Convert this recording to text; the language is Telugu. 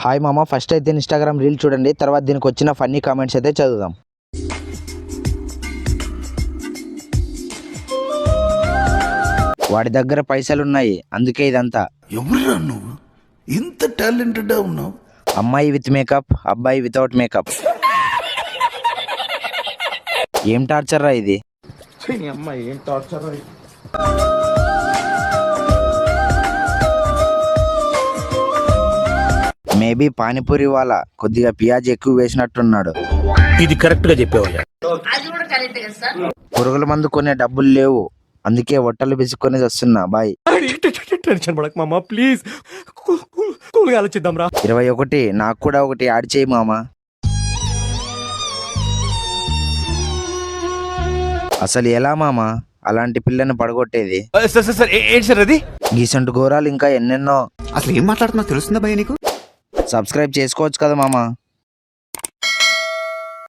హాయ్ మామ, ఫస్ట్ అయితే ఇన్స్టాగ్రామ్ రీల్ చూడండి, తర్వాత దీనికి వచ్చిన ఫన్నీ కామెంట్స్ అయితే చదువుదాం. వాడి దగ్గర పైసలున్నాయి, అందుకే ఇదంతా. ఎవరురా నువ్వు ఇంత టాలెంటెడ్ ఉన్నావు? అమ్మాయి విత్ మేకప్, అబ్బాయి వితౌట్ మేకప్. ఏం టార్చర్ రా ఇది. అమ్మాయి ఏం టార్చర్. మేబీ పానీపూరి వాళ్ళ కొద్దిగా పియాజ్ ఎక్కువ వేసినట్టున్నాడు. ఇది కరెక్ట్ గా చెప్పేవయ్యా. పురుగుల మందు కొనే డబ్బులు లేవు, అందుకే వట్టలు బిసుకొని వస్తున్నా. బాయ్. టెన్షన్ పడక మామ, ప్లీజ్ కూల్గా ఆలోచిద్దాం రా. 21, నాకు కూడా ఒకటి యాడ్ చేయి మామ. అసలు ఎలా మామ అలాంటి పిల్లని పడగొట్టేది? సార్ ఏంటి సార్ అది? గీసంటు ఘోరాలు ఇంకా ఎన్నెన్నో. అసలు ఏం మాట్లాడుతున్నా తెలుస్తుందా భయ్య నీకు? సబ్స్క్రైబ్ చేసుకోవచ్చు కదా మామ.